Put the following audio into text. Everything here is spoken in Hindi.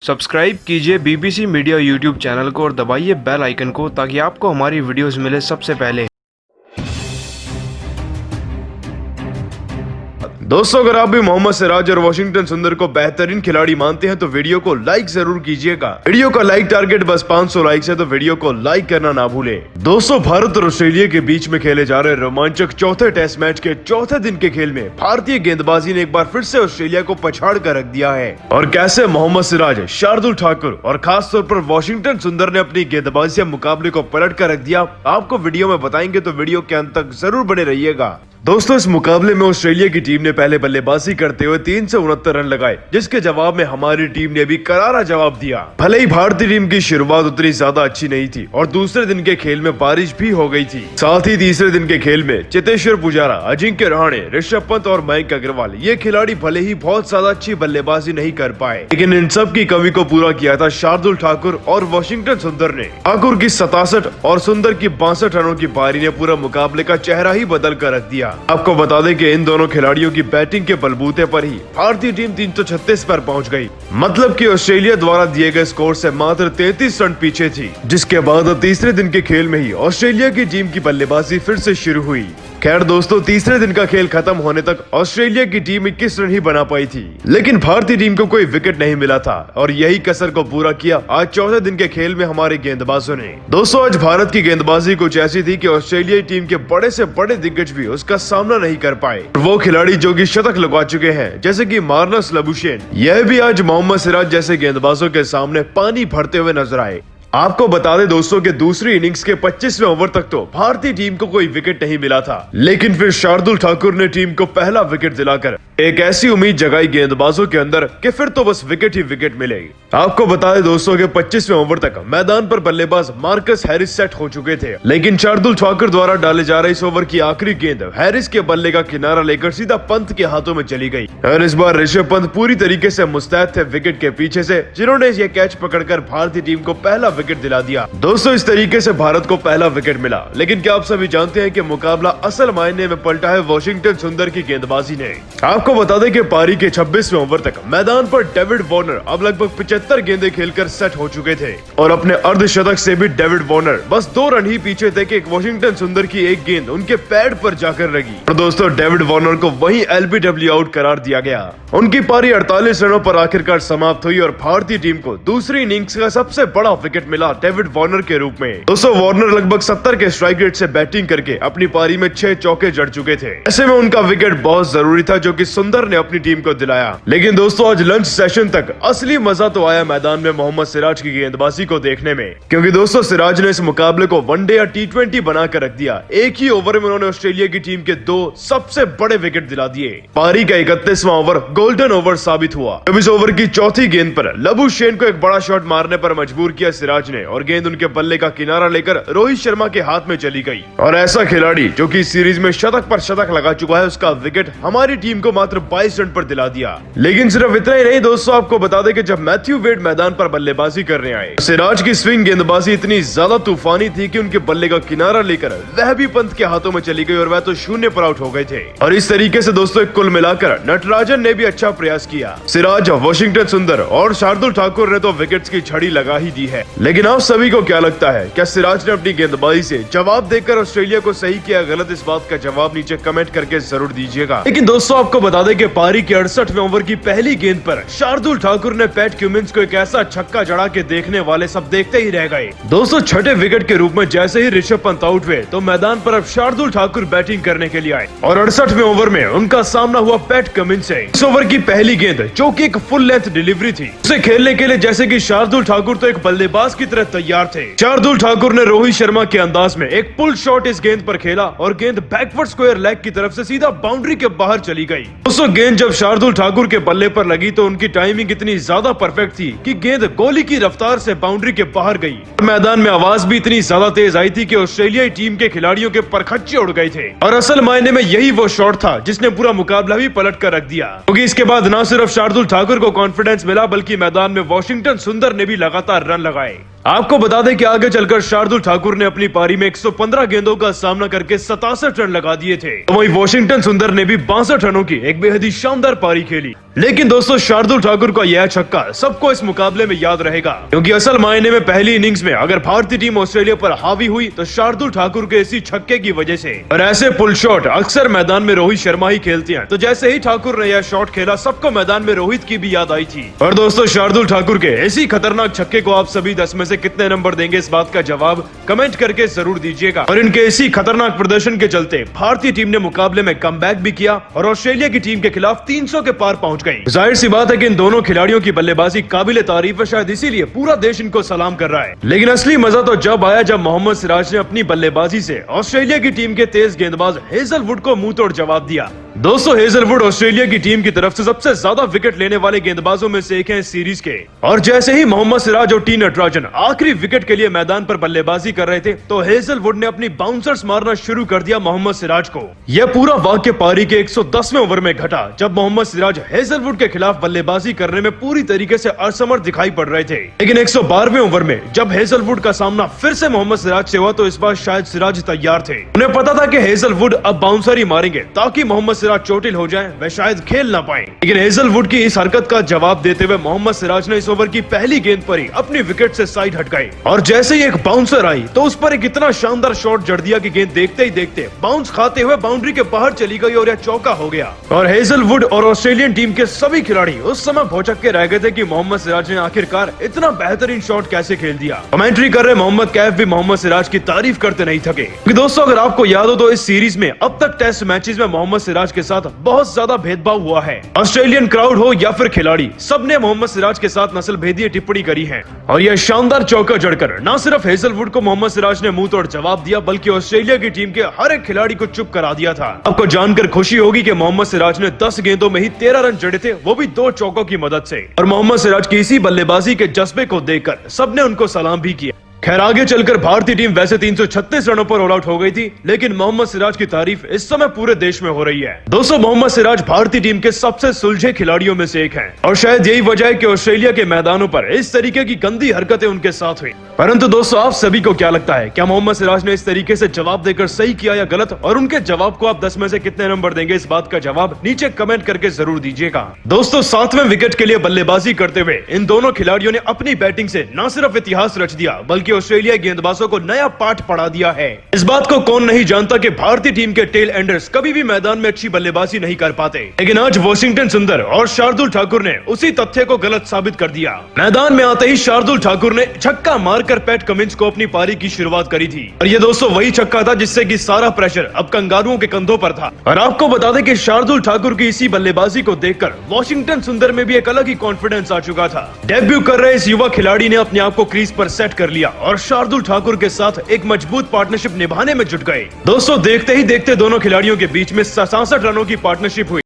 सब्सक्राइब कीजिए बीबीसी मीडिया यूट्यूब चैनल को और दबाइए बेल आइकन को ताकि आपको हमारी वीडियोस मिले सबसे पहले। दोस्तों, अगर आप भी मोहम्मद सिराज और वाशिंगटन सुंदर को बेहतरीन खिलाड़ी मानते हैं तो वीडियो को लाइक जरूर कीजिएगा। वीडियो का लाइक टारगेट बस 500 लाइक्स है, तो वीडियो को लाइक करना ना भूलें। दोस्तों, भारत और ऑस्ट्रेलिया के बीच में खेले जा रहे रोमांचक चौथे टेस्ट मैच के चौथे दिन के खेल में भारतीय गेंदबाजी ने एक बार फिर से ऑस्ट्रेलिया को पछाड़ कर रख दिया है। और कैसे मोहम्मद सिराज, शार्दुल ठाकुर और खास तौर पर वाशिंगटन सुंदर ने अपनी गेंदबाजी से मुकाबले को पलट कर रख दिया, आपको वीडियो में बताएंगे, तो वीडियो के अंत तक जरूर बने रहिएगा। दोस्तों, इस मुकाबले में ऑस्ट्रेलिया की टीम ने पहले बल्लेबाजी करते हुए 369 रन लगाए, जिसके जवाब में हमारी टीम ने भी करारा जवाब दिया। भले ही भारतीय टीम की शुरुआत उतनी ज्यादा अच्छी नहीं थी और दूसरे दिन के खेल में बारिश भी हो गई थी। साथ ही तीसरे दिन के खेल में चेतेश्वर पुजारा, अजिंक्य रहाणे, ऋषभ पंत और मयंक अग्रवाल ये खिलाड़ी भले ही बहुत ज्यादा अच्छी बल्लेबाजी नहीं कर पाए, लेकिन इन सब की कमी को पूरा किया था शार्दुल ठाकुर और वाशिंगटन सुंदर ने। ठाकुर की 67 और सुंदर की 62 रनों की पारी ने पूरा मुकाबले का चेहरा ही बदल कर रख दिया। आपको बता दें कि इन दोनों खिलाड़ियों की बैटिंग के बलबूते पर ही भारतीय टीम 336 पर पहुंच गई। मतलब कि ऑस्ट्रेलिया द्वारा दिए गए स्कोर से मात्र 33 रन पीछे थी। जिसके बाद तीसरे दिन के खेल में ही ऑस्ट्रेलिया की टीम की बल्लेबाजी फिर से शुरू हुई। खैर दोस्तों, तीसरे दिन का खेल खत्म होने तक ऑस्ट्रेलिया की टीम 21 रन ही बना पाई थी, लेकिन भारतीय टीम को कोई विकेट नहीं मिला था और यही कसर को पूरा किया आज चौथे दिन के खेल में हमारे गेंदबाजों ने। दोस्तों, आज भारत की गेंदबाजी कुछ ऐसी थी कि ऑस्ट्रेलियाई टीम के बड़े से बड़े दिग्गज भी उसका सामना नहीं कर पाए। वो खिलाड़ी जो कि शतक लगा चुके हैं, जैसे कि मार्नस लबुशेन, यह भी आज मोहम्मद सिराज जैसे गेंदबाजों के सामने पानी भरते हुए नजर आए। आपको बता दें दोस्तों कि दूसरी इनिंग्स के 25वें ओवर तक तो भारतीय टीम को कोई विकेट नहीं मिला था, लेकिन फिर शार्दुल ठाकुर ने टीम को पहला विकेट दिलाकर एक ऐसी उम्मीद जगाई गेंदबाजों के अंदर कि फिर तो बस विकेट ही विकेट मिलेगी। आपको बता दें दोस्तों कि 25वें ओवर तक मैदान पर बल्लेबाज मार्कस हैरिस सेट हो चुके थे, लेकिन शार्दुल ठाकुर द्वारा डाले जा रहे इस ओवर की आखिरी गेंद हैरिस के बल्ले का किनारा लेकर सीधा पंत के हाथों में चली गई। और इस बार ऋषभ पंत पूरी तरीके से मुस्तैद थे विकेट के पीछे से, जिन्होंने ये कैच पकड़कर भारतीय टीम को पहला विकेट दिला दिया। दोस्तों, इस तरीके से भारत को पहला विकेट मिला, लेकिन क्या आप सभी जानते हैं कि मुकाबला असल मायने में पलटा है वाशिंगटन सुंदर की गेंदबाजी ने। आपको बता दें कि पारी के 26वें ओवर तक मैदान पर डेविड वार्नर अब लगभग 75 गेंदें खेलकर सेट हो चुके थे और अपने अर्धशतक से भी डेविड वार्नर बस 2 रन ही पीछे थे कि वाशिंगटन सुंदर की एक गेंद उनके पैड पर जाकर लगी। और दोस्तों, डेविड वार्नर को वहीं एलबीडब्ल्यू आउट करार दिया गया। उनकी पारी 48 रनों पर आखिरकार समाप्त हुई और भारतीय टीम को दूसरी इनिंग्स का सबसे बड़ा विकेट मिला डेविड वार्नर के रूप में। दोस्तों, वार्नर लगभग 70 के स्ट्राइक रेट से बैटिंग करके अपनी पारी में 6 चौके जड़ चुके थे। ऐसे में उनका विकेट बहुत जरूरी था, जो कि सुंदर ने अपनी टीम को दिलाया। लेकिन दोस्तों, आज लंच सेशन तक असली मजा तो आया मैदान में मोहम्मद सिराज की गेंदबाजी को देखने में, क्योंकि दोस्तों सिराज ने इस मुकाबले को वनडे या T20 बनाकर रख दिया। एक ही ओवर में उन्होंने ऑस्ट्रेलिया की टीम के 2 सबसे बड़े विकेट दिला दिए। पारी का 31वां ओवर गोल्डन ओवर साबित हुआ, जब इस ओवर की चौथी गेंद पर लबुशेन को एक बड़ा शॉट मारने पर मजबूर किया सिराज ने और गेंद उनके बल्ले का किनारा लेकर रोहित शर्मा के हाथ में चली गई। और ऐसा खिलाड़ी जो कि सीरीज में शतक पर शतक लगा चुका है, उसका विकेट हमारी टीम को मात्र 22 रन पर दिला दिया। लेकिन सिर्फ इतना ही नहीं दोस्तों, आपको बता दें कि जब मैथ्यू वेड मैदान पर बल्लेबाजी करने आए, सिराज की स्विंग गेंदबाजी इतनी ज्यादा तूफानी थी कि उनके बल्ले का किनारा लेकर वह भी पंत के हाथों में चली गई और वह तो शून्य पर आउट हो गए थे। और इस तरीके से दोस्तों कुल मिलाकर नटराजन ने भी अच्छा प्रयास किया। सिराज, वाशिंगटन सुंदर और शार्दुल ठाकुर ने तो विकेट्स की छड़ी लगा ही दी है। लेकिन आप सभी को क्या लगता है, क्या सिराज ने अपनी गेंदबाजी से जवाब देकर ऑस्ट्रेलिया को सही किया गलत? इस बात का जवाब नीचे कमेंट करके जरूर दीजिएगा। लेकिन दोस्तों, आपको बता दें कि पारी के 68वें ओवर की पहली गेंद पर शार्दुल ठाकुर ने पैट क्यूमिंस को एक ऐसा छक्का जड़ा के देखने वाले सब देखते ही रह गए। दोस्तों, छठे विकेट के रूप में जैसे ही ऋषभ पंत आउट हुए तो मैदान पर अब शार्दुल ठाकुर बैटिंग करने के लिए आए और 68वें ओवर में उनका सामना हुआ पैट कमिंस से। इस ओवर की पहली गेंद जो कि एक फुल लेंथ डिलीवरी थी, उसे खेलने के लिए जैसे कि शार्दुल ठाकुर तो एक बल्लेबाज की तरह तैयार थे। शार्दुल ठाकुर ने रोहित शर्मा के अंदाज में एक पुल शॉट इस गेंद पर खेला और गेंद बैकवर्ड स्क्वायर लेग की तरफ से सीधा बाउंड्री के बाहर चली गई। दोस्तों, गेंद जब शार्दुल ठाकुर के बल्ले पर लगी तो उनकी टाइमिंग इतनी ज्यादा परफेक्ट थी कि गेंद गोली की रफ्तार से बाउंड्री के बाहर गई। मैदान में आवाज भी इतनी ज्यादा तेज आई थी कि ऑस्ट्रेलियाई टीम के खिलाड़ियों के परखच्चे उड़ गए थे। और असल मायने में यही वो शॉट था जिसने पूरा मुकाबला भी पलट कर रख दिया, क्योंकि इसके बाद न सिर्फ शार्दुल ठाकुर को कॉन्फिडेंस मिला, बल्कि मैदान में वाशिंगटन सुंदर ने भी लगातार रन लगाए। आपको बता दें कि आगे चलकर शार्दुल ठाकुर ने अपनी पारी में 115 गेंदों का सामना करके 67 रन लगा दिए थे। वहीं वाशिंगटन सुंदर ने भी 62 रनों की एक बेहद ही शानदार पारी खेली। लेकिन दोस्तों शार्दुल ठाकुर का यह छक्का सबको इस मुकाबले में याद रहेगा, क्योंकि असल मायने में पहली इनिंग्स में अगर भारतीय टीम ऑस्ट्रेलिया पर हावी हुई तो शार्दुल ठाकुर के इसी छक्के की वजह से। और ऐसे पुल शॉट अक्सर मैदान में रोहित शर्मा ही खेलते हैं, तो जैसे ही ठाकुर ने यह शॉट खेला सबको मैदान में रोहित की भी याद आई थी। और दोस्तों शार्दुल ठाकुर के इसी खतरनाक छक्के को आप सभी 10 में से कितने नंबर देंगे, इस बात का जवाब कमेंट करके जरूर दीजिएगा। और इनके इसी खतरनाक प्रदर्शन के चलते भारतीय टीम ने मुकाबले में कमबैक भी किया और ऑस्ट्रेलिया की टीम के खिलाफ 300 के पार पहुंच गई। जाहिर सी बात है कि इन दोनों खिलाड़ियों की बल्लेबाजी काबिले तारीफ है, शायद इसीलिए पूरा देश इनको सलाम कर रहा है। लेकिन असली मजा तो जब आया जब मोहम्मद सिराज ने अपनी बल्लेबाजी से ऑस्ट्रेलिया की टीम के तेज गेंदबाज हेजलवुड को मुंह तोड़ जवाब दिया। दोस्तों हेजलवुड ऑस्ट्रेलिया की टीम की तरफ से सबसे ज्यादा विकेट लेने वाले गेंदबाजों में से एक है इस सीरीज के। और जैसे ही मोहम्मद सिराज और टी नटराजन आखिरी विकेट के लिए मैदान पर बल्लेबाजी कर रहे थे तो हेजलवुड ने अपनी बाउंसर्स मारना शुरू कर दिया मोहम्मद सिराज को। यह पूरा वाक्य पारी के 110वें ओवर में घटा जब मोहम्मद सिराज हेजलवुड के खिलाफ बल्लेबाजी करने में पूरी तरीके से असमर्थ दिखाई पड़ रहे थे। लेकिन 112वें ओवर में जब हेजलवुड का सामना फिर से मोहम्मद सिराज से हुआ तो इस बार शायद सिराज तैयार थे। उन्हें पता था कि हेजलवुड अब बाउंसर ही मारेंगे ताकि मोहम्मद सिराज चोटिल हो जाए, वह शायद खेल ना पाए। लेकिन हेजलवुड की इस हरकत का जवाब देते हुए मोहम्मद सिराज ने इस ओवर की पहली गेंद पर ही अपनी विकेट से साइड हट गए और जैसे ही एक बाउंसर आई तो उस पर एक इतना शानदार शॉट जड़ दिया कि गेंद देखते ही देखते बाउंस खाते हुए बाउंड्री के बाहर चली गई और यह चौका हो गया। और हेजलवुड और ऑस्ट्रेलियन टीम के सभी खिलाड़ी उस समय भौचक के रह गए थे कि मोहम्मद सिराज ने आखिरकार इतना बेहतरीन शॉट कैसे खेल दिया। कमेंट्री कर रहे मोहम्मद कैफ भी मोहम्मद सिराज की तारीफ करते नहीं थके। दोस्तों अगर आपको याद हो तो इस सीरीज में अब तक टेस्ट मैचेस में मोहम्मद सिराज के साथ बहुत ज्यादा भेदभाव हुआ है। ऑस्ट्रेलियन क्राउड हो या फिर खिलाड़ी, सबने मोहम्मद सिराज के साथ नस्ल भेदीय टिप्पणी करी है। और यह शानदार चौका जड़कर न सिर्फ हेजलवुड को मोहम्मद सिराज ने मुंह तोड़ जवाब दिया बल्कि ऑस्ट्रेलिया की टीम के हर एक खिलाड़ी को चुप करा दिया था। आपको जानकर खुशी होगी कि मोहम्मद सिराज ने 10 गेंदों में ही 13 रन जड़े थे, वो भी 2 चौकों की मदद से। और मोहम्मद सिराज की इसी बल्लेबाजी के जज्बे को देखकर सबने उनको सलाम भी किया। खैर आगे चलकर भारतीय टीम वैसे 336 रनों पर ऑल आउट हो गई थी, लेकिन मोहम्मद सिराज की तारीफ इस समय पूरे देश में हो रही है। दोस्तों मोहम्मद सिराज भारतीय टीम के सबसे सुलझे खिलाड़ियों में से एक हैं और शायद यही वजह है कि ऑस्ट्रेलिया के मैदानों पर इस तरीके की गंदी हरकतें उनके साथ हुई। परंतु दोस्तों आप सभी को क्या लगता है, क्या मोहम्मद सिराज ने इस तरीके से जवाब देकर सही किया या गलत, और उनके जवाब को आप 10 में से कितने नंबर देंगे, इस बात का जवाब नीचे कमेंट करके जरूर दीजिएगा। दोस्तों 7वें विकेट के लिए बल्लेबाजी करते हुए इन दोनों खिलाड़ियों ने अपनी बैटिंग से न सिर्फ इतिहास रच दिया बल्कि ऑस्ट्रेलिया गेंदबाजों को नया पाठ पढ़ा दिया है। इस बात को कौन नहीं जानता कि भारतीय टीम के टेल एंडर्स कभी भी मैदान में अच्छी बल्लेबाजी नहीं कर पाते, लेकिन आज वॉशिंगटन सुंदर और शार्दुल ठाकुर ने उसी तथ्य को गलत साबित कर दिया। मैदान में आते ही शार्दुल ठाकुर ने छक्का मारकर पैट कमिंस को अपनी पारी की शुरुआत करी थी और ये दोस्तों वही छक्का था जिससे कि सारा प्रेशर अब कंगारुओं के कंधों पर था। और आपको बता दें कि शार्दुल ठाकुर की इसी बल्लेबाजी को देखकर वॉशिंगटन सुंदर में भी एक अलग ही कॉन्फिडेंस आ चुका था। डेब्यू कर रहे इस युवा खिलाड़ी ने अपने आप को क्रीज पर सेट कर लिया और शार्दुल ठाकुर के साथ एक मजबूत पार्टनरशिप निभाने में जुट गए। दोस्तों देखते ही देखते दोनों खिलाड़ियों के बीच में 67 रनों की पार्टनरशिप हुई।